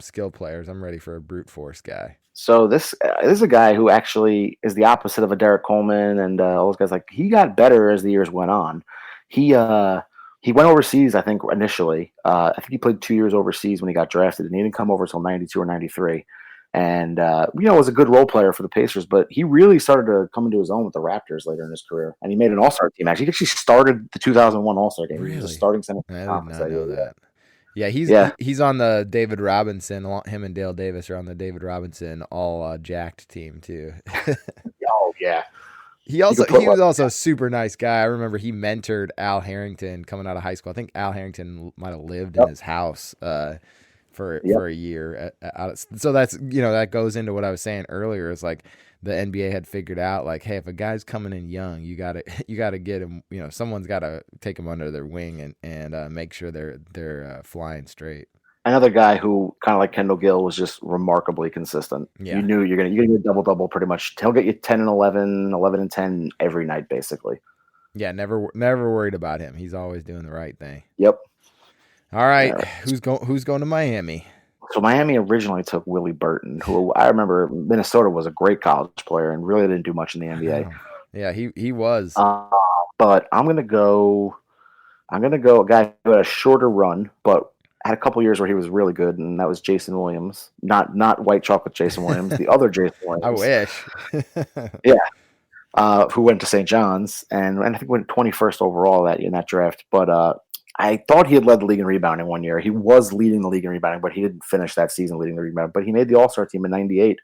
skill players. I'm ready for a brute force guy. So this is a guy who actually is the opposite of a Derek Coleman and all those guys. Like, he got better as the years went on. He went overseas, I think, initially. I think he played 2 years overseas when he got drafted, and he didn't come over until 92 or 93. And, was a good role player for the Pacers, but he really started to come into his own with the Raptors later in his career. And he made an All-Star team, actually. He actually started the 2001 All-Star game. Really? He was a starting center. I did not know that. Yeah, he's on the David Robinson. Him and Dale Davis are on the David Robinson all jacked team, too. Oh, yeah. He was also a super nice guy. I remember he mentored Al Harrington coming out of high school. I think Al Harrington might have lived in his house for a year. So that's that goes into what I was saying earlier. Is like the NBA had figured out, like, hey, if a guy's coming in young, you gotta get him. Someone's got to take him under their wing and make sure they're flying straight. Another guy who, kind of like Kendall Gill, was just remarkably consistent. Yeah. You knew you're gonna get a double pretty much. He'll get you 10 and 11, 11 and 10 every night, basically. Yeah, never worried about him. He's always doing the right thing. Yep. All right, who's going to Miami? So Miami originally took Willie Burton, who I remember Minnesota was a great college player and really didn't do much in the NBA. Yeah, he was. But I'm gonna go a guy who had a shorter run, but had a couple years where he was really good, and that was Jason Williams. Not white chocolate Jason Williams, the other Jason Williams. I wish. Yeah. Who went to St. John's and I think went 21st overall in that draft. But I thought he had led the league in rebounding one year. He was leading the league in rebounding, but he didn't finish that season leading the rebound. But he made the All-Star team in '98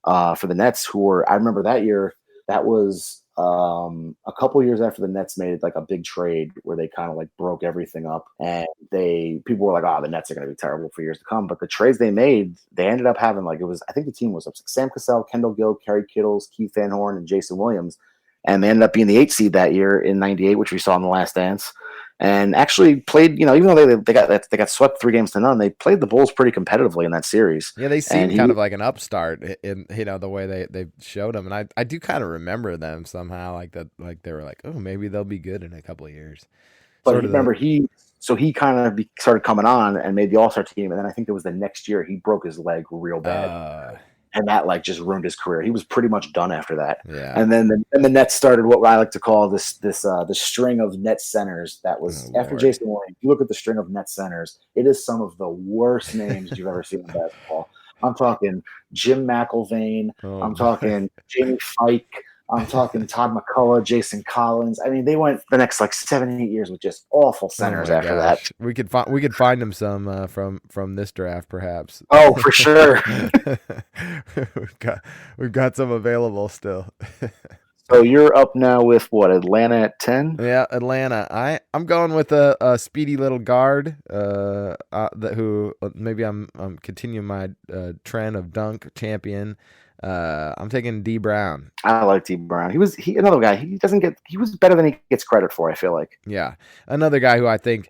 for the Nets, I remember that year. That was a couple years after the Nets made like a big trade where they kind of like broke everything up, and people were like, "Oh, the Nets are going to be terrible for years to come." But the trades they made, they ended up having I think the team was Sam Cassell, Kendall Gill, Kerry Kittles, Keith Van Horn, and Jason Williams, and they ended up being the 8th seed that year in '98, which we saw in the Last Dance. And actually played, even though they got swept 3-0, they played the Bulls pretty competitively in that series. Yeah, they seemed kind of like an upstart in the way they showed them, and I do kind of remember them somehow like that, like they were like, oh, maybe they'll be good in a couple of years. But he kind of started coming on and made the All-Star team, and then I think it was the next year he broke his leg real bad. And that like just ruined his career. He was pretty much done after that. Yeah. And then the Nets started what I like to call the string of net centers that was after Jason Williams. You look at the string of net centers, it is some of the worst names you've ever seen in basketball. I'm talking Jim McIlvaine. I'm talking Jamie Fike. I'm talking Todd McCullough, Jason Collins. I mean, they went the next like 7-8 years with just awful centers after that. We could find them some from this draft, perhaps. Oh, for sure. we've got some available still. So you're up now with what, Atlanta at 10? Yeah, Atlanta. I'm going with a speedy little guard. Who maybe I'm continuing my trend of dunk champion. I'm taking D Brown. I like D Brown. He another guy. He was better than he gets credit for, I feel like. Yeah. Another guy who I think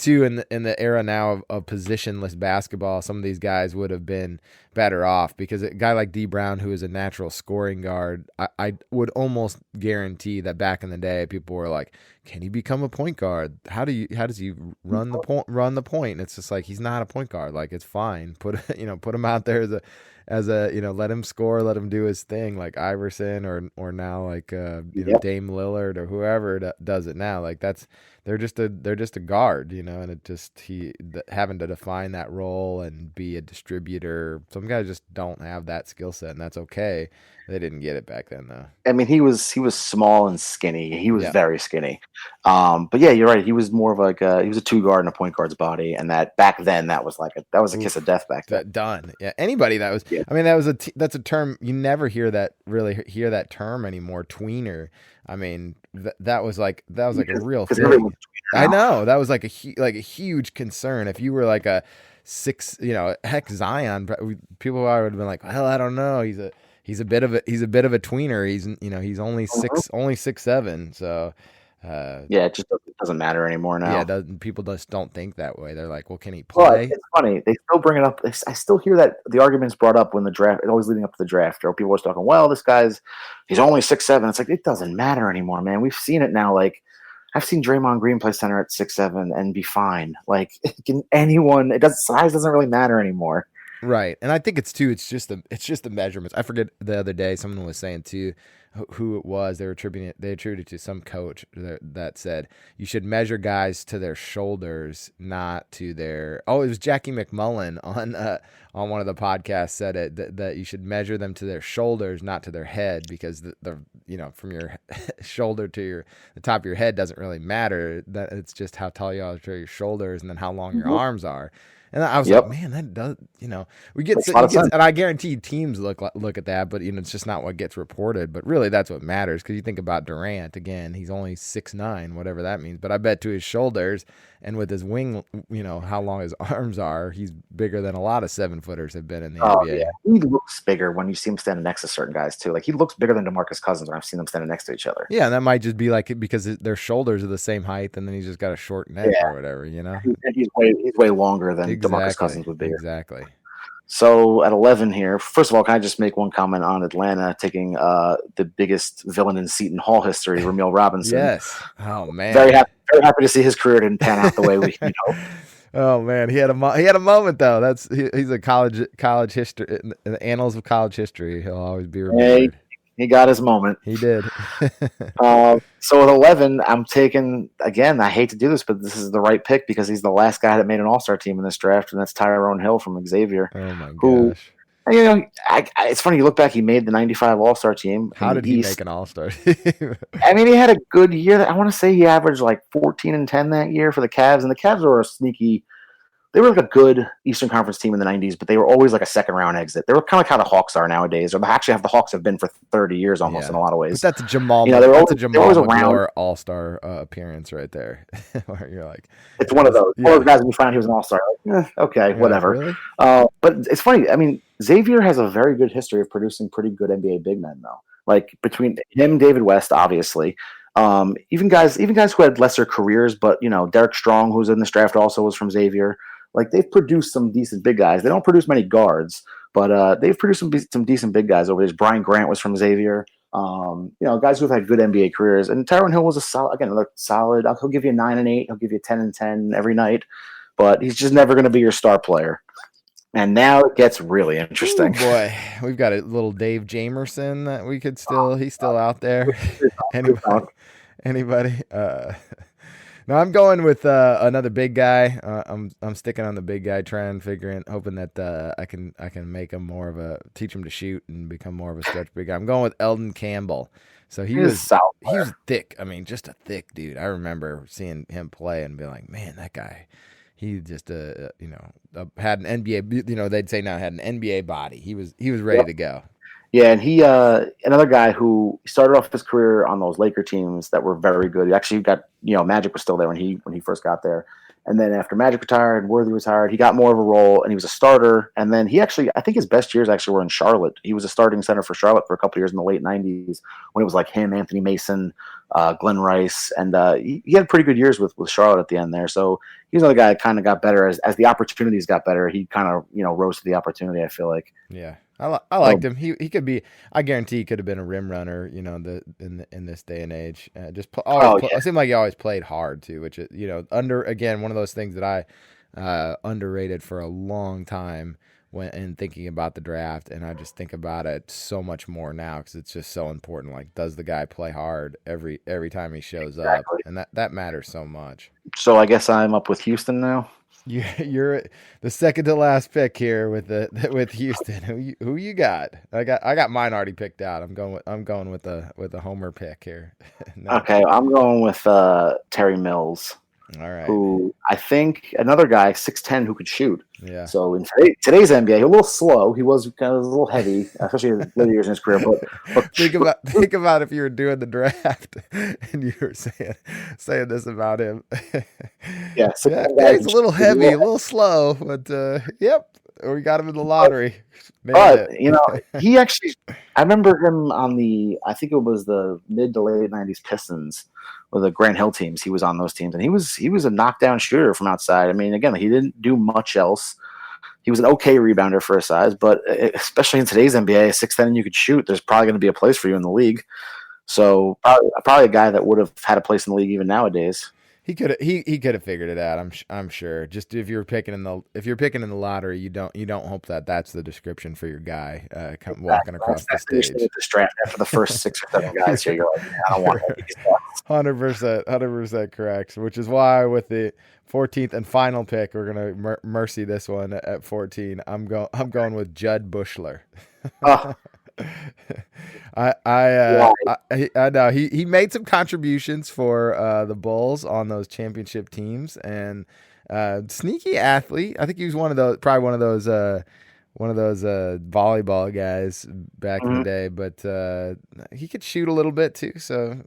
too in the era now of positionless basketball, some of these guys would have been better off, because a guy like D Brown, who is a natural scoring guard, I would almost guarantee that back in the day people were like, can he become a point guard? How does he run the point? And it's just like, he's not a point guard. Like, it's fine. Put him out there as a let him score, let him do his thing, like Iverson or now like Dame Lillard or whoever does it now. Like, they're just a guard, and it just having to define that role and be a distributor. Some guys just don't have that skill set, and that's okay. They didn't get it back then, though. I mean, he was small and skinny. He was very skinny. But yeah, you're right. He was more of he was a two guard in a point guard's body, and that back then that was a kiss of death back then. Done. Yeah. Anybody that was. Yeah. I mean, that's a term you never hear that term anymore. Tweener. I mean, that was like a real thing. I know, that was like a huge concern. If you were like a 6, heck, Zion, people would have been like, well, I don't know. He's a bit of a tweener. He's only 6'7". So it just doesn't matter anymore now. Yeah, people just don't think that way. They're like, well, can he play? But it's funny. They still bring it up. I still hear that the argument's brought up when the draft, always leading up to the draft, or people are talking, well, he's only 6'7". It's like, it doesn't matter anymore, man. We've seen it now. Like, I've seen Draymond Green play center at 6'7" and be fine. Like, size doesn't really matter anymore. Right. And I think it's just the measurements. I forget the other day someone was saying too who it was. They attributed it to some coach that said you should measure guys to their shoulders, not to their. Oh, it was Jackie McMullen on one of the podcasts said it that you should measure them to their shoulders, not to their head, because the from your shoulder to the top of your head doesn't really matter. That it's just how tall you are to your shoulders and then how long your arms are. And I was like, man, that does, we get, and I guarantee teams look at that, but it's just not what gets reported. But really, that's what matters, because you think about Durant again, he's only 6'9", whatever that means. But I bet to his shoulders and with his wing, how long his arms are, he's bigger than a lot of 7-footers have been in the NBA. Yeah. He looks bigger when you see him standing next to certain guys too. Like, he looks bigger than DeMarcus Cousins when I've seen them standing next to each other. Yeah, and that might just be like because their shoulders are the same height, and then he's just got a short neck or whatever, And he's way longer than DeMarcus Cousins would be. Exactly. So at 11 here, first of all, can I just make one comment on Atlanta taking the biggest villain in Seton Hall history, Ramil Robinson? Yes. Oh man. Very happy to see his career didn't pan out the way we. Oh man, he had a moment though. He's a college history in the annals of college history. He'll always be remembered. He got his moment. He did. So at 11, I'm taking, again, I hate to do this, but this is the right pick because he's the last guy that made an all-star team in this draft, and that's Tyrone Hill from Xavier. Oh, my gosh. It's funny, you look back, he made the 95 all-star team. How did he make an all-star? I mean, he had a good year. I want to say he averaged like 14 and 10 that year for the Cavs, and the Cavs were they were like a good Eastern Conference team in the 90s, but they were always like a second-round exit. They were kind of like how the Hawks are nowadays, or actually how the Hawks have been for 30 years almost in a lot of ways. But that's a Jamal McGloire all-star appearance right there. Where you're like, it's one of those. One of the guys we found he was an all-star. Like, okay, whatever. Really? But it's funny. I mean, Xavier has a very good history of producing pretty good NBA big men, though. Like between him, David West, obviously. Even guys who had lesser careers, but Derek Strong, who's in this draft, also was from Xavier. Like, they've produced some decent big guys. They don't produce many guards, but they've produced some decent big guys over there. Brian Grant was from Xavier. Guys who've had good NBA careers. And Tyronn Hill was another solid. He'll give you 9 and 8. He'll give you 10 and 10 every night, but he's just never going to be your star player. And now it gets really interesting. Ooh, boy, we've got a little Dave Jamerson that we could he's still out there. Anybody? No, I'm going with another big guy. I'm sticking on the big guy trend, hoping that I can make him teach him to shoot and become more of a stretch big guy. I'm going with Eldon Campbell. So he was thick. I mean, just a thick dude. I remember seeing him play and being like, man, that guy. He just had an NBA. They'd say now had an NBA body. He was ready to go. Yeah, and he another guy who started off his career on those Laker teams that were very good. He actually got Magic was still there when he first got there, and then after Magic retired and Worthy retired, he got more of a role and he was a starter. And then I think his best years actually were in Charlotte. He was a starting center for Charlotte for a couple of years in the late '90s when it was like him, Anthony Mason, Glenn Rice, and he had pretty good years with Charlotte at the end there. So he's another guy that kind of got better as the opportunities got better. He kind of rose to the opportunity. I feel like. Yeah. I liked him. He could be. I guarantee he could have been a rim runner. In this day and age. It seemed like he always played hard too, which is one of those things that I underrated for a long time when thinking about the draft, and I just think about it so much more now because it's just so important. Like, does the guy play hard every time he shows up, and that matters so much. So I guess I'm up with Houston now. You're the second to last pick here with Houston. Who you got? I got mine already picked out. I'm going with the homer pick here. No. Okay, I'm going with Terry Mills. All right. Who I think another guy 6'10" who could shoot. Yeah. So in today's NBA, he's a little slow. He was kind of a little heavy, especially in his later years in his career. But think about if you were doing the draft and you were saying this about him. Yeah, he's a little heavy, a little slow, but yep, we got him in the lottery. But he actually, I remember him on I think it was the mid to late '90s Pistons. With the Grant Hill teams, he was on those teams, and he was a knockdown shooter from outside. I mean, again, he didn't do much else. He was an okay rebounder for his size, but especially in today's NBA, 6'10" you could shoot. There's probably going to be a place for you in the league. So probably a guy that would have had a place in the league even nowadays. He could have figured it out. I'm sure. Just if you're picking in the lottery, you don't hope that that's the description for your guy walking across the stage. This draft after the first 6 or 7 guys here, you're like, man, I don't want these guys. 100% correct. Which is why with the 14th and final pick, we're gonna mercy this one at 14. I'm going with Judd Bushler. I know he made some contributions for the Bulls on those championship teams, and sneaky athlete. I think he was one of those volleyball guys back in the day, but he could shoot a little bit too. So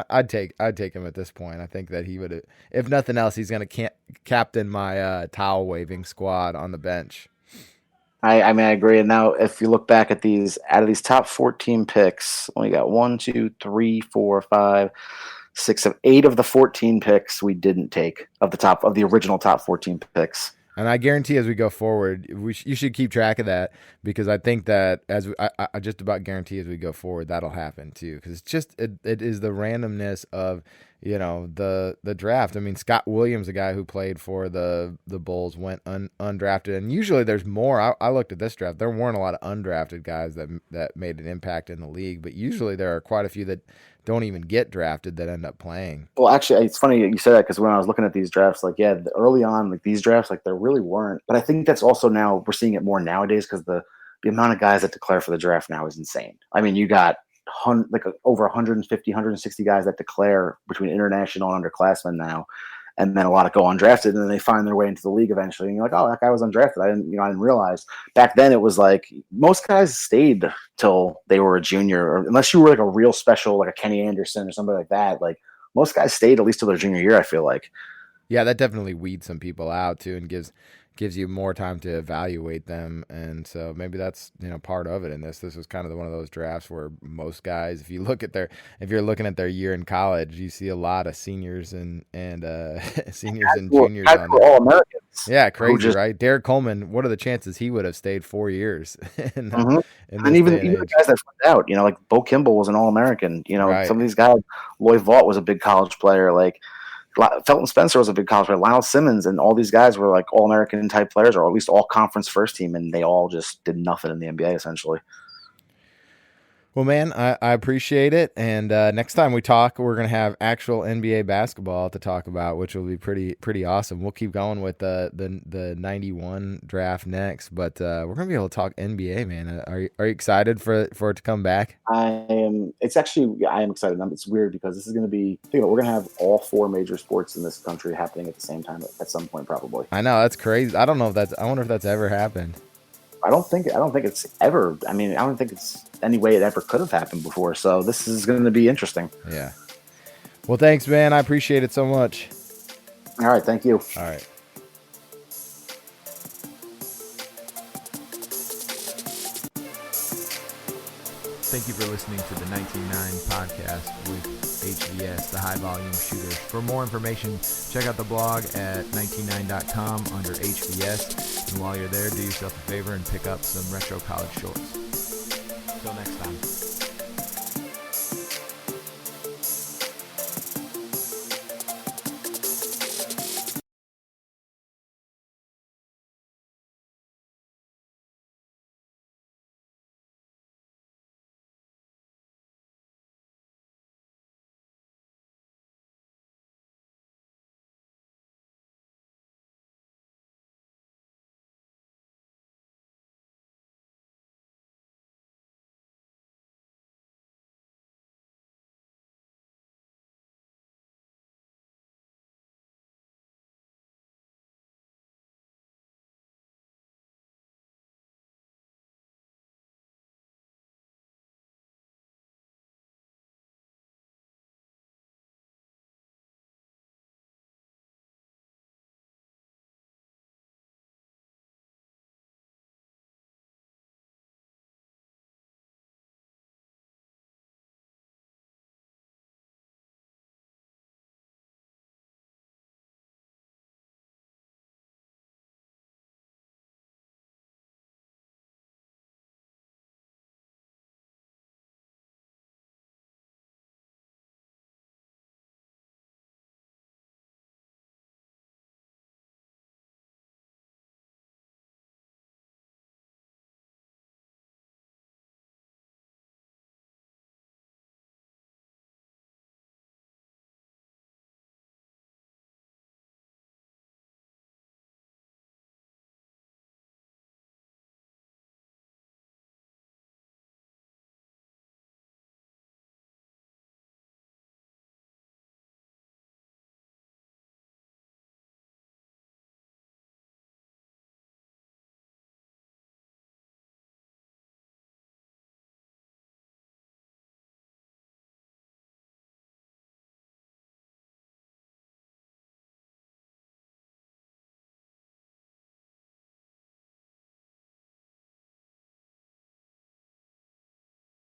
I'd take him at this point. I think that he would, if nothing else, he's going to captain my towel waving squad on the bench. I mean, I agree. And now, if you look back at out of these top 14 picks, we got 1, 2, 3, 4, 5, 6 of 8 of the 14 picks we didn't take of the original top 14 picks. And I guarantee as we go forward, you should keep track of that, because I think that I just about guarantee as we go forward that'll happen too, because it is the randomness of the draft. I mean, Scott Williams, a guy who played for the Bulls, went undrafted, and usually there's more. I looked at this draft; there weren't a lot of undrafted guys that made an impact in the league, but usually there are quite a few that don't even get drafted that end up playing. Well, actually, it's funny you said that, because when I was looking at these drafts, early on, these drafts, there really weren't. But I think that's also now we're seeing it more nowadays, because the amount of guys that declare for the draft now is insane. I mean, you got over 150, 160 guys that declare between international and underclassmen now, and then a lot of go undrafted, and then they find their way into the league eventually. And you're like, oh, that guy was undrafted. I didn't realize. Back then, it was like most guys stayed till they were a junior, or unless you were a real special, like a Kenny Anderson or somebody like that. Most guys stayed at least till their junior year, I feel like. Yeah, that definitely weeds some people out too, and gives you more time to evaluate them. And so maybe that's part of it in this. This was kind of one of those drafts where most guys, if you're looking at their year in college, you see a lot of seniors and seniors and juniors on there. All American. Yeah, who crazy, right? Derek Coleman, what are the chances he would have stayed 4 years in, Mhm. in And this even day and even the age? guys that flipped out, like Bo Kimball was an All-American. Right. Some of these guys, Loy Vaught was a big college player. Like Felton Spencer was a big college player. Lionel Simmons and all these guys were like All-American type players, or at least all conference first team, and they all just did nothing in the NBA essentially. Well, man, I appreciate it. And next time we talk, we're going to have actual NBA basketball to talk about, which will be pretty awesome. We'll keep going with the 91 draft next, but we're going to be able to talk NBA, man. Are you excited for it to come back? I am excited. It's weird because this is going to be, we're going to have all 4 major sports in this country happening at the same time at some point, probably. I know, that's crazy. I wonder if that's ever happened. I don't think it's ever. I mean, I don't think it's any way it ever could have happened before. So this is going to be interesting. Yeah. Well, thanks, man. I appreciate it so much. All right. Thank you. All right. Thank you for listening to the 19.9 podcast with HVS, the High Volume Shooters. For more information, check out the blog at 19.9.com under HVS. And while you're there, do yourself a favor and pick up some retro college shorts. Until next time.